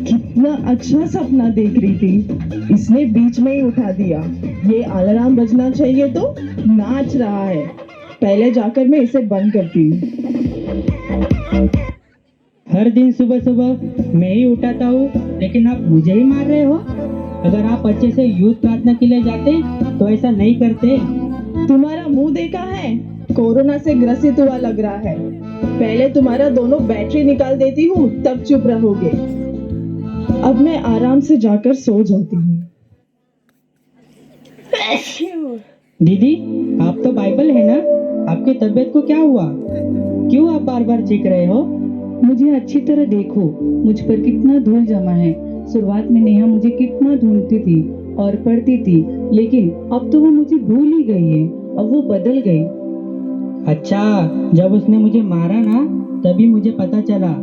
कितना अच्छा सपना देख रही थी, इसने बीच में ही उठा दिया। ये अलार्म बजना चाहिए तो नाच रहा है। पहले जाकर मैं इसे बंद करती हूँ। हर दिन सुबह सुबह मैं ही उठाता हूँ, लेकिन आप मुझे ही मार रहे हो। अगर आप अच्छे से यूथ प्रार्थना के लिए जाते तो ऐसा नहीं करते। तुम्हारा मुंह देखा है? कोरोना से ग्रसित हुआ लग रहा है। पहले तुम्हारा दोनों बैटरी निकाल देती हूँ, तब चुप रहोगे। अब मैं आराम से जाकर सो जाती हूँ। दीदी, आप तो बाइबल है ना? आपकी तबीयत को क्या हुआ? क्यों आप बार बार चीख रहे हो? मुझे अच्छी तरह देखो, मुझ पर कितना धूल जमा है। शुरुआत में नेहा मुझे कितना ढूंढती थी और पढ़ती थी, लेकिन अब तो वो मुझे भूल ही गई है। अब वो बदल गई। अच्छा, जब उसने मुझे मारा ना, तभी मुझे पता चला।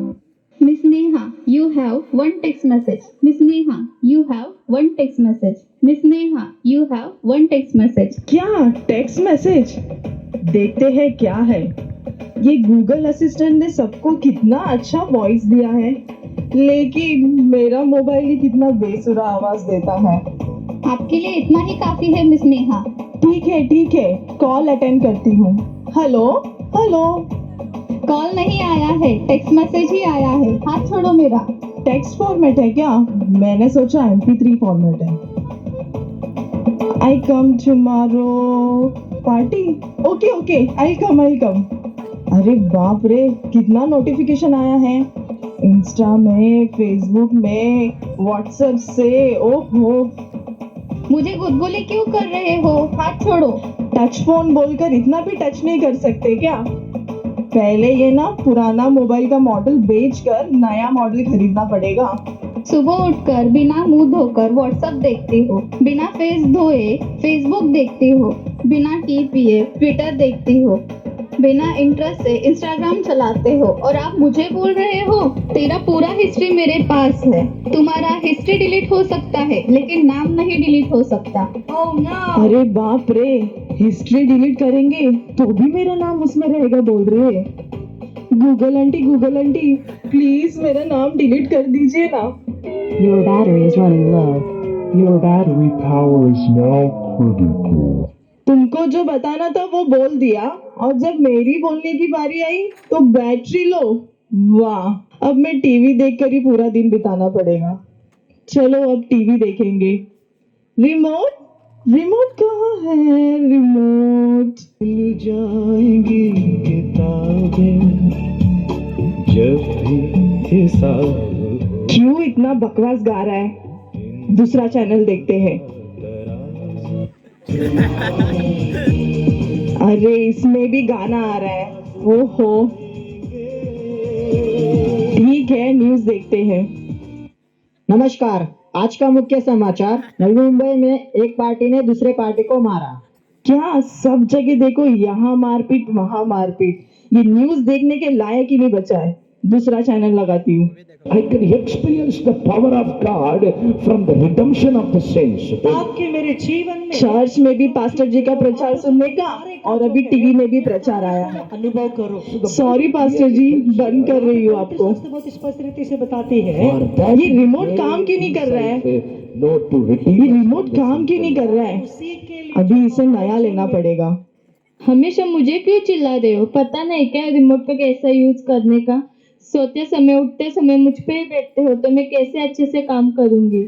Miss Neha, you have one text message. Miss Neha, you have one text message. Miss Neha, you have one text message. क्या टेक्स्ट मैसेज? देखते हैं क्या है। ये गूगल असिस्टेंट ने सबको कितना अच्छा वॉइस दिया है, लेकिन मेरा मोबाइल ही कितना बेसुरा आवाज देता है। आपके लिए इतना ही काफी है मिस नेहा। ठीक है, कॉल अटेंड करती हूँ। Hello hello. कॉल नहीं आया है, टेक्स्ट मैसेज ही आया है। हाथ छोड़ो मेरा। टेक्स्ट फॉर्मेट है क्या? मैंने सोचा MP3 फॉर्मेट है। I come tomorrow party. Okay I come. अरे बाप रे, कितना नोटिफिकेशन आया है। इंस्टा में, फेसबुक में, व्हाट्सएप से। ओहो, मुझे गुदगुली क्यों कर रहे हो? हाथ छोड़ो। टच फोन बोलकर इतना भी टच नहीं कर सकते क्या? पहले ये ना पुराना मोबाइल का मॉडल बेचकर नया मॉडल खरीदना पड़ेगा। सुबह उठकर बिना मुंह धोकर व्हाट्सएप देखते हो, बिना फेस धोए फेसबुक देखते हो, बिना टी पिए ट्विटर देखते हो, बिना इंटरेस्ट से इंस्टाग्राम चलाते हो, और आप मुझे बोल रहे हो तेरा पूरा हिस्ट्री मेरे पास है। तुम्हारा हिस्ट्री डिलीट हो सकता है, लेकिन नाम नहीं डिलीट हो सकता। Oh no! अरे बाप रे, हिस्ट्री डिलीट करेंगे तो भी मेरा नाम उसमें रहेगा बोल रहे। गूगल आंटी प्लीज मेरा नाम डिलीट कर दीजिए ना। Your battery is running low. Your battery power is now critical. तुमको जो बताना था वो बोल दिया, और जब मेरी बोलने की बारी आई तो बैटरी लो। वाह, अब मैं टीवी देखकर ही पूरा दिन बिताना पड़ेगा। चलो अब टीवी देखेंगे। रिमोट कहाँ है? रिमोट। मिल जाएंगी किताबें जब भी हिसाब। क्यों इतना बकवास गा रहा है? दूसरा चैनल देखते हैं। अरे इसमें भी गाना आ रहा है। ओहो, ठीक है, न्यूज़ देखते हैं। नमस्कार, आज का मुख्य समाचार। नवी मुंबई में एक पार्टी ने दूसरे पार्टी को मारा। क्या सब जगह देखो, यहाँ मारपीट वहाँ मारपीट। ये न्यूज़ देखने के लायक ही नहीं बचा है। दूसरा चैनल लगाती हूँ। I can experience the power of God from the redemption of the saints. आपके मेरे जीवन में चर्च में भी पास्टर जी का प्रचार सुनने का, और अभी टीवी में भी प्रचार आया है। अनुभव करो। सॉरी पास्टर जी, बंद कर रही हूँ आपको। बहुत स्पष्ट रीति से बताती है। For that ये रिमोट काम क्यों नहीं कर रहा है? No to ये redeem. रिमोट काम क्यों नहीं कर रहा है? उसी के लिए अभी इसे नया लेना पड़ेगा। हमेशा मुझे क्यों चिल्ला रहे हो? पता नहीं क्या रिमोट का कैसा यूज करने का? सोते समय उठते समय मुझ पे ही बैठते हो, तो मैं कैसे अच्छे से काम करूंगी?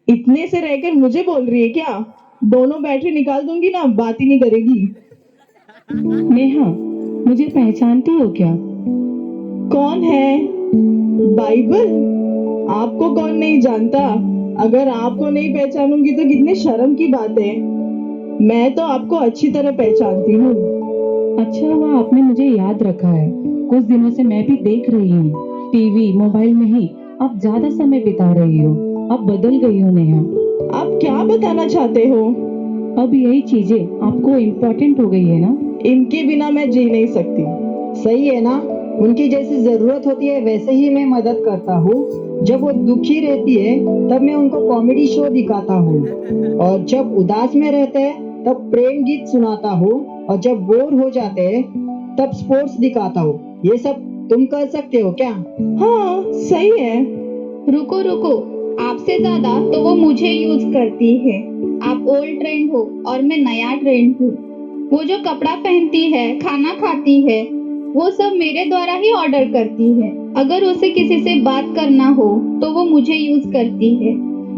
इतने से रहकर मुझे बोल रही है क्या? दोनों बैटरी निकाल दूंगी ना, बात ही नहीं करेगी। नेहा, मुझे पहचानती हो क्या? कौन है? बाइबल? आपको कौन नहीं जानता? अगर आपको नहीं पहचानूंगी तो कितने शर्म की बात है। मैं तो आपको अच्छी तरह पहचानती हूँ। अच्छा हुआ आपने मुझे याद रखा है। कुछ दिनों से मैं भी देख रही हूँ, टीवी मोबाइल में ही आप ज्यादा समय बिता रही हो। अब बदल गई हो नेहा। आप क्या बताना चाहते हो? अब यही चीजें आपको इम्पोर्टेंट हो गई है ना? इनके बिना मैं जी नहीं सकती। सही है ना? उनकी जैसी जरूरत होती है वैसे ही मैं मदद करता हूँ। जब वो दुखी रहती है तब मैं उनको कॉमेडी शो दिखाता हूँ, और जब उदास में रहते हैं तब प्रेम गीत सुनाता हूँ, और जब बोर हो जाते हैं तब स्पोर्ट्स दिखाता हूँ। ये सब तुम कर सकते हो क्या? हाँ सही है। रुको रुको, आपसे ज्यादा तो वो मुझे यूज करती है। आप ओल्ड ट्रेंड हो और मैं नया ट्रेंड हूँ। वो जो कपड़ा पहनती है, खाना खाती है, वो सब मेरे द्वारा ही ऑर्डर करती है। अगर उसे किसी से बात करना हो तो वो मुझे यूज करती है।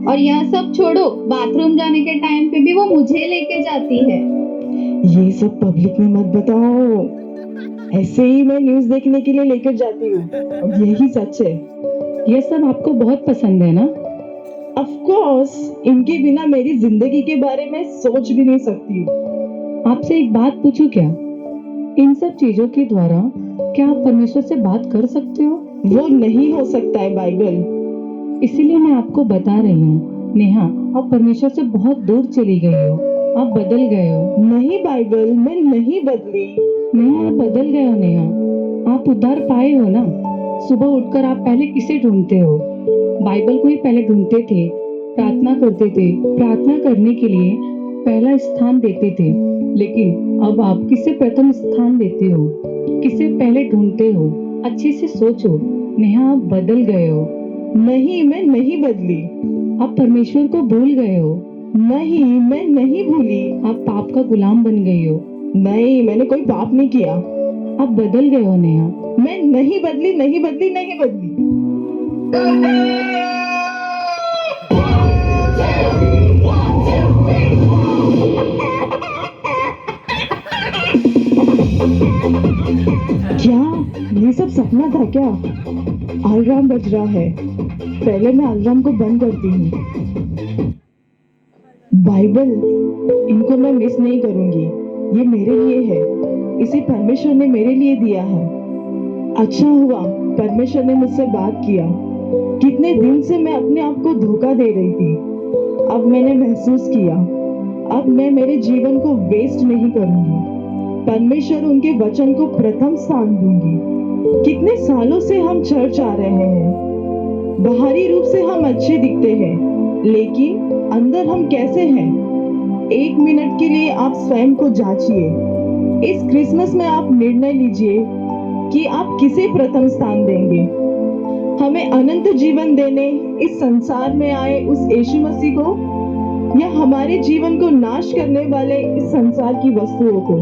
और यह सब छोड़ो, बाथरूम जाने के टाइम पे भी वो मुझे लेके जाती है। ये सब पब्लिक में मत बताओ। ऐसे ही मैं न्यूज देखने के लिए लेकर जाती हूँ, और यही सच है। ये सब आपको बहुत पसंद है ना? ऑफ कोर्स, इनके बिना मेरी जिंदगी के बारे में सोच भी नहीं सकती हूँ। आपसे एक बात पूछूं क्या? इन सब चीजों के द्वारा क्या आप परमेश्वर से बात कर सकते हो? वो नहीं हो सकता है बाइबल। इसीलिए मैं आपको बता रही हूँ नेहा, आप परमेश्वर से बहुत दूर चली गई हो। आप बदल गए हो। नहीं बाइबल, मैं नहीं बदली। नहीं, आप बदल गए हो नेहा। आप उद्धार पाए हो ना। सुबह उठकर आप पहले किसे ढूंढते हो? बाइबल को ही पहले ढूंढते थे, प्रार्थना करते थे, प्रार्थना करने के लिए पहला स्थान देते थे। लेकिन अब आप किसे प्रथम स्थान देते हो? किसे पहले ढूंढते हो? अच्छे से सोचो नेहा, आप बदल गए हो। नहीं, मैं नहीं बदली। आप परमेश्वर को भूल गए हो। नहीं, मैं नहीं भूली। आप पाप का गुलाम बन गई हो। नहीं, मैंने कोई पाप नहीं किया। आप बदल गए हो नेहा। मैं नहीं बदली, नहीं बदली, नहीं बदली। क्या ये सब सपना था क्या? अलार्म बज रहा है। पहले मैं अलार्म को बंद करती हूँ। बाइबल, इनको मैं मिस नहीं करूंगी। ये मेरे लिए है। इसे परमेश्वर ने मेरे लिए दिया है। अच्छा हुआ परमेश्वर ने मुझसे बात किया। कितने दिन से मैं अपने आप को धोखा दे रही थी। अब मैंने महसूस किया, अब मैं मेरे जीवन को वेस्ट नहीं करूंगी। परमेश्वर उनके वचन को प्रथम स्थान दूंगी। कितने सालों से हम चर्च आ रहे हैं। बाहरी रूप से हम अच्छे दिखते हैं, लेकिन अंदर हम कैसे हैं? 1 मिनट के लिए आप स्वयं को जांचिए। इस क्रिसमस में आप निर्णय लीजिए कि आप किसे प्रथम स्थान देंगे। हमें अनंत जीवन देने इस संसार में आए उस यीशु मसीह को, या हमारे जीवन को नाश करने वाले इस संसार की वस्तुओं को?